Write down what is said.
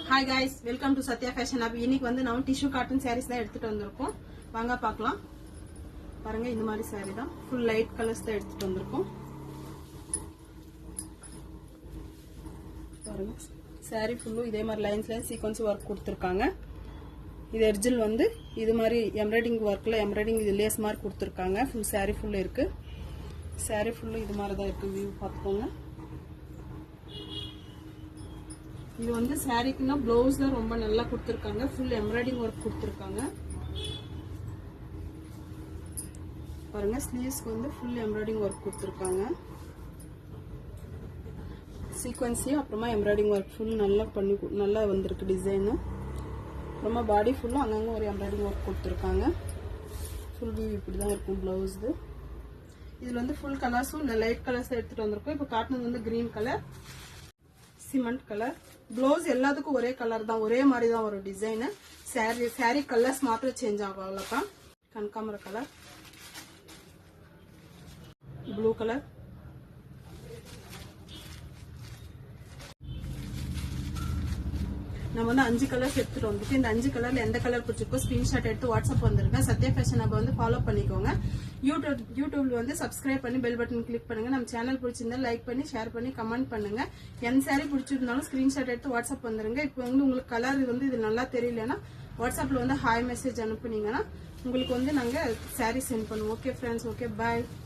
Hi guys, welcome to Satya Fashion Hub. இன்னைக்கு வந்து நாம டிஷ்யூ காட்டன் sarees தான் எடுத்துட்டு வந்திருக்கோம். வாங்க பார்க்கலாம். பாருங்க இந்த மாதிரி saree தான். full light colors தான் எடுத்துட்டு வந்திருக்கோம். பாருங்க saree full இதே மாதிரி லைன்ஸ்ல சீக்வென்ஸ் வர்க் கொடுத்திருக்காங்க. இது எட்ஜில் வந்து இது மாதிரி எம்ப்ராய்டிங் வர்க்ல எம்ப்ராய்டிங் இது லேஸ் மாதிரி கொடுத்திருக்காங்க. full saree full இருக்கு. saree full இது மாதிரி தான் இருக்கு. வியூ பாத்துக்கோங்க. இது வந்து சாரிக்குனா ப்ளவுஸ் தான் ரொம்ப நல்லா கொடுத்திருக்காங்க. full எம்ப்ராய்டிங் வர்க் கொடுத்திருக்காங்க. பாருங்க ஸ்லீவ்ஸ்க்கு வந்து full எம்ப்ராய்டிங் வர்க் கொடுத்திருக்காங்க. சீக்வென்ஸி அப்புறமா எம்ப்ராய்டிங் வர்க் full நல்லா வந்திருக்கு டிசைன். அப்புறமா பாடி ஃபுல்லா அங்கங்க ஒரு எம்ப்ராய்டிங் வர்க் கொடுத்திருக்காங்க. full வியூ இப்படி தான் இருக்கும் ப்ளவுஸ். இதுல வந்து full கலர்ஸும் லைட் கலர்ஸ் எடுத்துட்டு வந்திருக்கோம். இப்போ காட்டுனது வந்து green colour, cement colour. Blouse எல்லாத்துக்கும் ஒரே கலர் தான், ஒரே மாதிரி தான் ஒரு டிசைன். சாரி கலர்ஸ் மாத்திரம் சேஞ்ச் ஆகும் அவ்வளவுதான். கனகாம்பர கலர், ப்ளூ கலர், நம்ம வந்து 5 கலர்ஸ் எடுத்துட்டு வந்துட்டு இந்த 5 கலர்ல எந்த கலர் பிடிச்சிருக்கோ ஸ்கிரீன்ஷாட் எடுத்து வாட்ஸ்அப் வந்துருங்க. சத்யா ஃபேஷன் ஹப் வந்து ஃபாலோ பண்ணிக்கோங்க. யூடியூப்ல வந்து சப்ஸ்கிரைப் பண்ணி பெல் பட்டன் கிளிக் பண்ணுங்க. நம்ம சேனல் பிடிச்சிருந்தா லைக் பண்ணி ஷேர் பண்ணி கமெண்ட் பண்ணுங்க. எந்த சாரி பிடிச்சிருந்தாலும் ஸ்கிரீன்ஷாட் எடுத்து வாட்ஸ்அப் வந்துருங்க. இப்போ வந்து உங்களுக்கு கலர் வந்து இது நல்லா தெரியலன்னா வாட்ஸ்அப்ல வந்து ஹாய் மெசேஜ் அனுப்புனீங்கன்னா உங்களுக்கு வந்து நாங்க சாரி சென்ட் பண்ணுவோம். Okay friends, okay bye.